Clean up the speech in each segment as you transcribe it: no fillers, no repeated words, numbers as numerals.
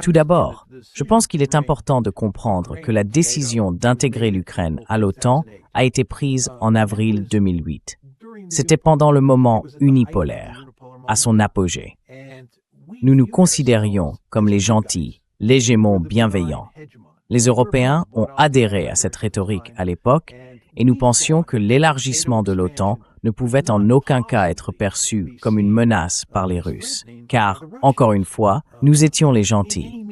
Tout d'abord, je pense qu'il est important de comprendre que la décision d'intégrer l'Ukraine à l'OTAN a été prise en avril 2008. C'était pendant le moment unipolaire, à son apogée. Nous nous considérions comme les gentils, l'hégémon bienveillant. Les Européens ont adhéré à cette rhétorique à l'époque et nous pensions que l'élargissement de l'OTAN ne pouvait en aucun cas être perçu comme une menace par les Russes, car, encore une fois, nous étions les gentils.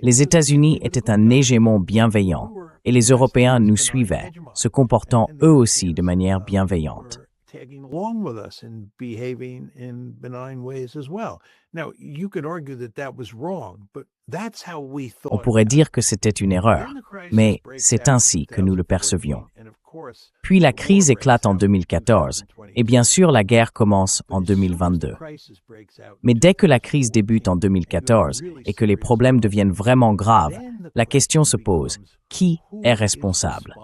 Les États-Unis étaient un hégémon bienveillant et les Européens nous suivaient, se comportant eux aussi de manière bienveillante. On pourrait dire que c'était une erreur, mais c'est ainsi que nous le percevions. Puis la crise éclate en 2014, et bien sûr la guerre commence en 2022. Mais dès que la crise débute en 2014 et que les problèmes deviennent vraiment graves, la question se pose, qui est responsable?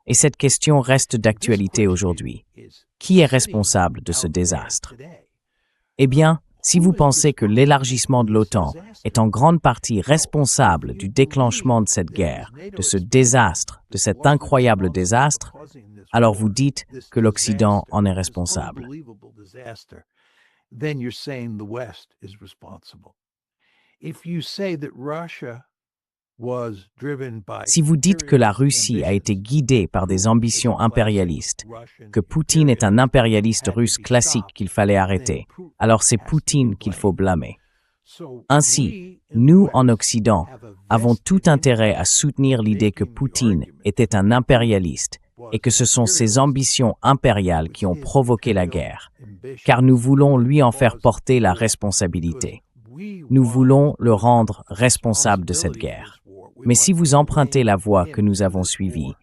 Et cette question reste d'actualité aujourd'hui. Qui est responsable de ce désastre? Eh bien, si vous pensez que l'élargissement de l'OTAN est en grande partie responsable du déclenchement de cette guerre, de ce désastre, de cet incroyable désastre, alors vous dites que l'Occident en est responsable. Si vous dites que la Russie a été guidée par des ambitions impérialistes, que Poutine est un impérialiste russe classique qu'il fallait arrêter, alors c'est Poutine qu'il faut blâmer. Ainsi, nous, en Occident, avons tout intérêt à soutenir l'idée que Poutine était un impérialiste et que ce sont ses ambitions impériales qui ont provoqué la guerre, car nous voulons lui en faire porter la responsabilité. Nous voulons le rendre responsable de cette guerre. Mais si vous empruntez la voie que nous avons suivie,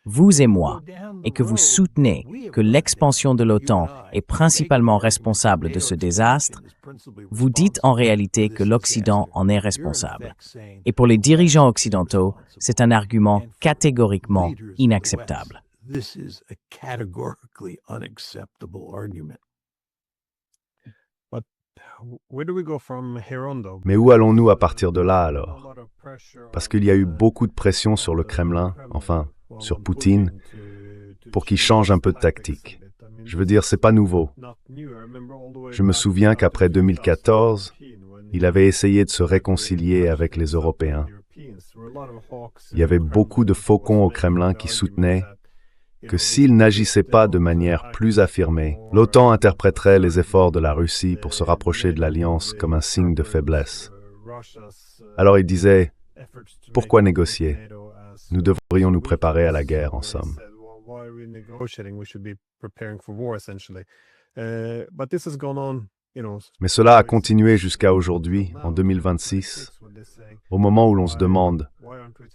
vous et moi, et que vous soutenez que l'expansion de l'OTAN est principalement responsable de ce désastre, vous dites en réalité que l'Occident en est responsable. Et pour les dirigeants occidentaux, c'est un argument catégoriquement inacceptable. Mais où allons-nous à partir de là alors? Parce qu'il y a eu beaucoup de pression sur le Kremlin, enfin, sur Poutine, pour qu'il change un peu de tactique. Je veux dire, c'est pas nouveau. Je me souviens qu'après 2014, il avait essayé de se réconcilier avec les Européens. Il y avait beaucoup de faucons au Kremlin qui soutenaient que s'il n'agissait pas de manière plus affirmée, l'OTAN interpréterait les efforts de la Russie pour se rapprocher de l'Alliance comme un signe de faiblesse. Alors il disait, pourquoi négocier? Nous devrions nous préparer à la guerre, en somme. Mais cela a continué jusqu'à aujourd'hui, en 2026, au moment où l'on se demande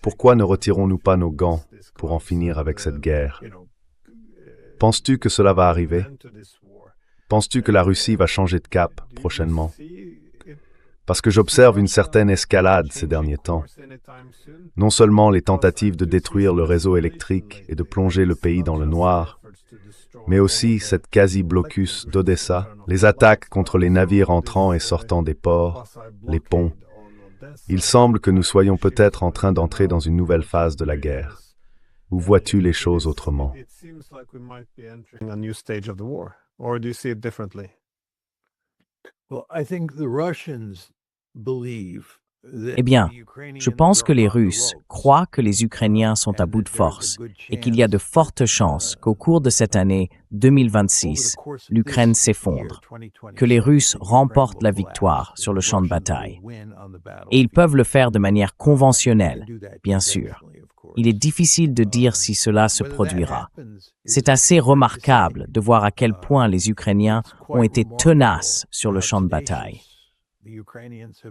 pourquoi ne retirons-nous pas nos gants pour en finir avec cette guerre? Penses-tu que cela va arriver? Penses-tu que la Russie va changer de cap prochainement? Parce que j'observe une certaine escalade ces derniers temps. Non seulement les tentatives de détruire le réseau électrique et de plonger le pays dans le noir, mais aussi cette quasi-blocus d'Odessa, les attaques contre les navires entrant et sortant des ports, les ponts. Il semble que nous soyons peut-être en train d'entrer dans une nouvelle phase de la guerre. Où vois-tu les choses autrement? Eh bien, je pense que les Russes croient que les Ukrainiens sont à bout de force et qu'il y a de fortes chances qu'au cours de cette année 2026, l'Ukraine s'effondre, que les Russes remportent la victoire sur le champ de bataille. Et ils peuvent le faire de manière conventionnelle, bien sûr. Il est difficile de dire si cela se produira. C'est assez remarquable de voir à quel point les Ukrainiens ont été tenaces sur le champ de bataille.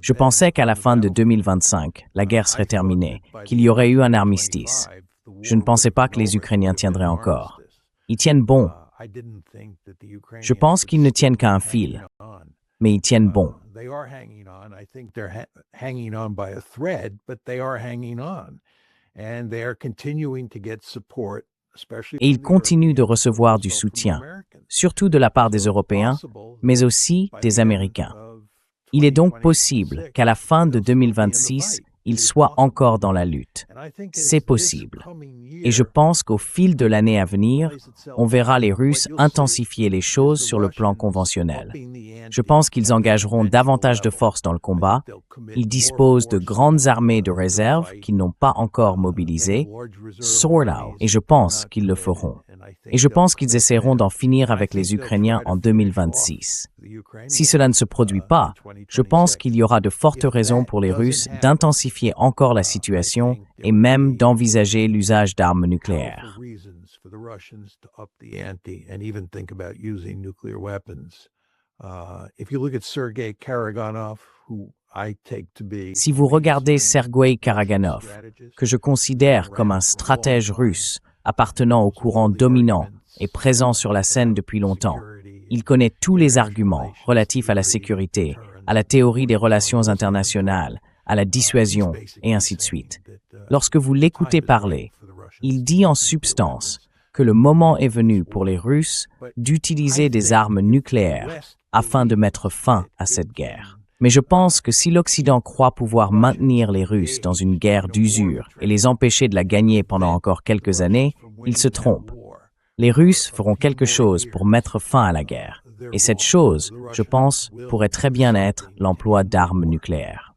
Je pensais qu'à la fin de 2025, la guerre serait terminée, qu'il y aurait eu un armistice. Je ne pensais pas que les Ukrainiens tiendraient encore. Ils tiennent bon. Je pense qu'ils ne tiennent qu'à un fil, mais ils tiennent bon. Et ils continuent de recevoir du soutien, surtout de la part des Européens, mais aussi des Américains. Il est donc possible qu'à la fin de 2026, ils soient encore dans la lutte. C'est possible. Et je pense qu'au fil de l'année à venir, on verra les Russes intensifier les choses sur le plan conventionnel. Je pense qu'ils engageront davantage de force dans le combat. Ils disposent de grandes armées de réserve qu'ils n'ont pas encore mobilisées, et je pense qu'ils le feront. Et je pense qu'ils essaieront d'en finir avec les Ukrainiens en 2026. Si cela ne se produit pas, je pense qu'il y aura de fortes raisons pour les Russes d'intensifier encore la situation et même d'envisager l'usage d'armes nucléaires. Si vous regardez Sergueï Karaganov, que je considère comme un stratège russe appartenant au courant dominant et présent sur la scène depuis longtemps, il connaît tous les arguments relatifs à la sécurité, à la théorie des relations internationales, à la dissuasion, et ainsi de suite. Lorsque vous l'écoutez parler, il dit en substance que le moment est venu pour les Russes d'utiliser des armes nucléaires afin de mettre fin à cette guerre. Mais je pense que si l'Occident croit pouvoir maintenir les Russes dans une guerre d'usure et les empêcher de la gagner pendant encore quelques années, il se trompe. Les Russes feront quelque chose pour mettre fin à la guerre. Et cette chose, je pense, pourrait très bien être l'emploi d'armes nucléaires.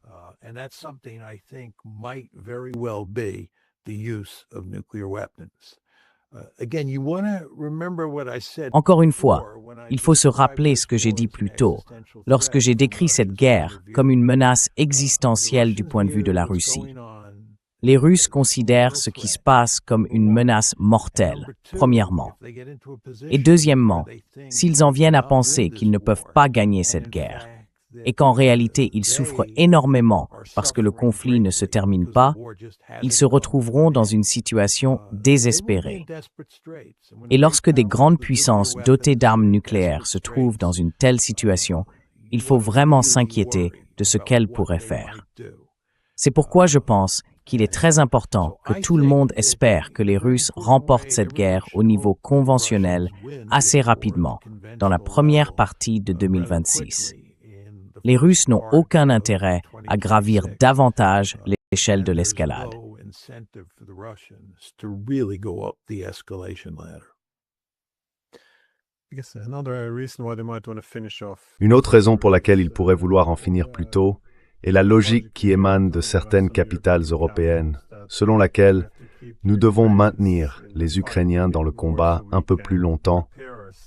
Encore une fois, il faut se rappeler ce que j'ai dit plus tôt, lorsque j'ai décrit cette guerre comme une menace existentielle du point de vue de la Russie. Les Russes considèrent ce qui se passe comme une menace mortelle, premièrement. Et deuxièmement, s'ils en viennent à penser qu'ils ne peuvent pas gagner cette guerre, et qu'en réalité ils souffrent énormément parce que le conflit ne se termine pas, ils se retrouveront dans une situation désespérée. Et lorsque des grandes puissances dotées d'armes nucléaires se trouvent dans une telle situation, il faut vraiment s'inquiéter de ce qu'elles pourraient faire. C'est pourquoi je pense qu'il est très important que tout le monde espère que les Russes remportent cette guerre au niveau conventionnel assez rapidement, dans la première partie de 2026. Les Russes n'ont aucun intérêt à gravir davantage l'échelle de l'escalade. Une autre raison pour laquelle ils pourraient vouloir en finir plus tôt est la logique qui émane de certaines capitales européennes, selon laquelle nous devons maintenir les Ukrainiens dans le combat un peu plus longtemps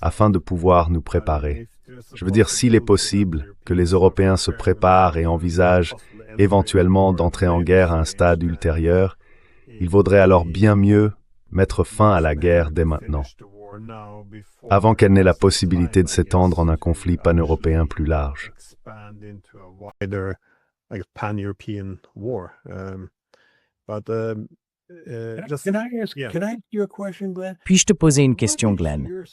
afin de pouvoir nous préparer. Je veux dire, s'il est possible que les Européens se préparent et envisagent éventuellement d'entrer en guerre à un stade ultérieur, il vaudrait alors bien mieux mettre fin à la guerre dès maintenant, avant qu'elle n'ait la possibilité de s'étendre en un conflit pan-européen plus large. Puis-je te poser une question, Glenn?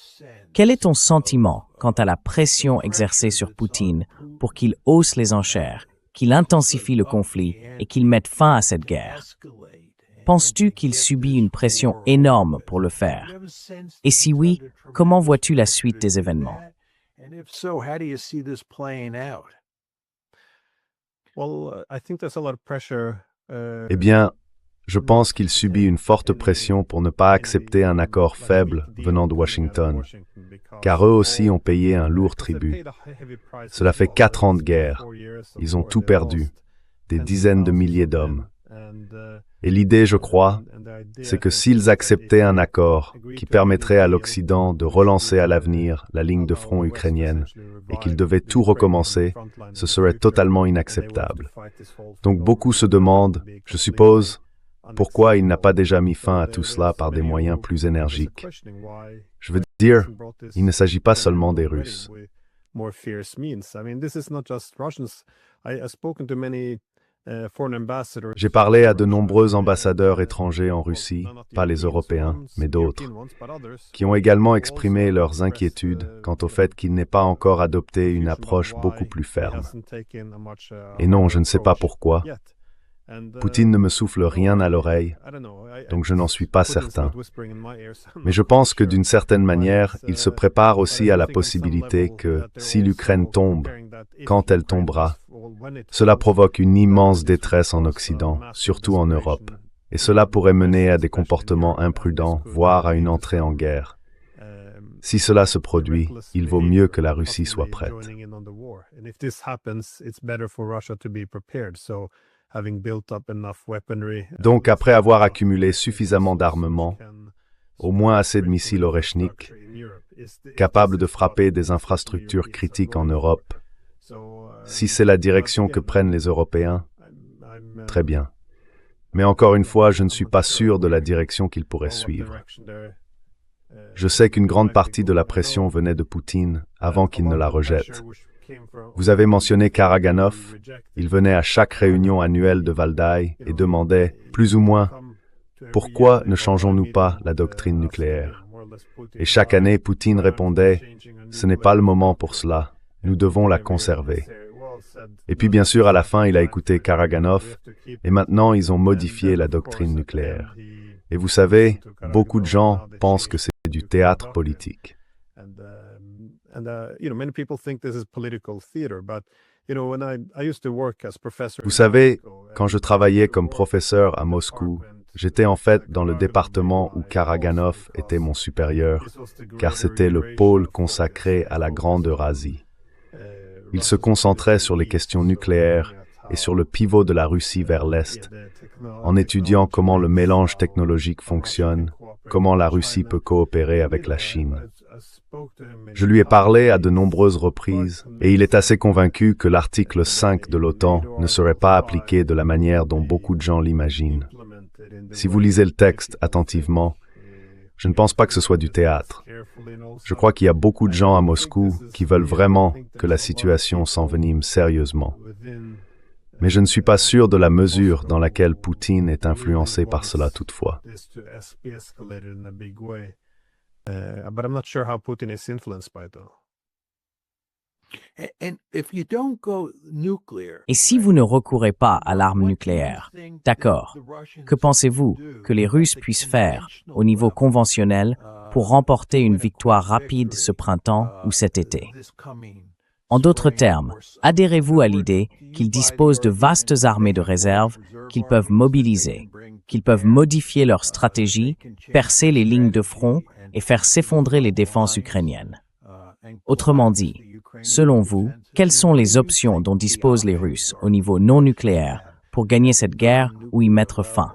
Quel est ton sentiment quant à la pression exercée sur Poutine pour qu'il hausse les enchères, qu'il intensifie le conflit et qu'il mette fin à cette guerre? Penses-tu qu'il subit une pression énorme pour le faire? Et si oui, comment vois-tu la suite des événements? Eh bien, je pense qu'il subit une forte pression pour ne pas accepter un accord faible venant de Washington, car eux aussi ont payé un lourd tribut. Cela fait 4 ans de guerre. Ils ont tout perdu, des dizaines de milliers d'hommes. Et l'idée, je crois, c'est que s'ils acceptaient un accord qui permettrait à l'Occident de relancer à l'avenir la ligne de front ukrainienne et qu'ils devaient tout recommencer, ce serait totalement inacceptable. Donc beaucoup se demandent, je suppose, pourquoi il n'a pas déjà mis fin à tout cela par des moyens plus énergiques. Je veux dire, il ne s'agit pas seulement des Russes. J'ai parlé à de nombreux ambassadeurs étrangers en Russie, pas les Européens, mais d'autres, qui ont également exprimé leurs inquiétudes quant au fait qu'il n'ait pas encore adopté une approche beaucoup plus ferme. Et non, je ne sais pas pourquoi. Poutine ne me souffle rien à l'oreille, donc je n'en suis pas certain. Mais je pense que d'une certaine manière, il se prépare aussi à la possibilité que, si l'Ukraine tombe, quand elle tombera, Cela provoque une immense détresse en Occident, surtout en Europe, et cela pourrait mener à des comportements imprudents, voire à une entrée en guerre. Si cela se produit, il vaut mieux que la Russie soit prête. Donc, après avoir accumulé suffisamment d'armement, au moins assez de missiles Oreshnik, capables de frapper des infrastructures critiques en Europe, si c'est la direction que prennent les Européens, très bien. Mais encore une fois, je ne suis pas sûr de la direction qu'ils pourraient suivre. Je sais qu'une grande partie de la pression venait de Poutine avant qu'il ne la rejette. Vous avez mentionné Karaganov. Il venait à chaque réunion annuelle de Valdai et demandait, plus ou moins, « Pourquoi ne changeons-nous pas la doctrine nucléaire ?» Et chaque année, Poutine répondait, « Ce n'est pas le moment pour cela. Nous devons la conserver. » Et puis bien sûr, à la fin, il a écouté Karaganov, et maintenant ils ont modifié la doctrine nucléaire. Et vous savez, beaucoup de gens pensent que c'est du théâtre politique. Vous savez, quand je travaillais comme professeur à Moscou, j'étais en fait dans le département où Karaganov était mon supérieur, car c'était le pôle consacré à la Grande Eurasie. Il se concentrait sur les questions nucléaires et sur le pivot de la Russie vers l'Est, en étudiant comment le mélange technologique fonctionne, comment la Russie peut coopérer avec la Chine. Je lui ai parlé à de nombreuses reprises, et il est assez convaincu que l'article 5 de l'OTAN ne serait pas appliqué de la manière dont beaucoup de gens l'imaginent. Si vous lisez le texte attentivement, je ne pense pas que ce soit du théâtre. Je crois qu'il y a beaucoup de gens à Moscou qui veulent vraiment que la situation s'envenime sérieusement. Mais je ne suis pas sûr de la mesure dans laquelle Poutine est influencé par cela toutefois. Et si vous ne recourez pas à l'arme nucléaire, d'accord, que pensez-vous que les Russes puissent faire au niveau conventionnel pour remporter une victoire rapide ce printemps ou cet été? En d'autres termes, adhérez-vous à l'idée qu'ils disposent de vastes armées de réserve qu'ils peuvent mobiliser, qu'ils peuvent modifier leur stratégie, percer les lignes de front et faire s'effondrer les défenses ukrainiennes? Autrement dit, selon vous, quelles sont les options dont disposent les Russes au niveau non nucléaire pour gagner cette guerre ou y mettre fin?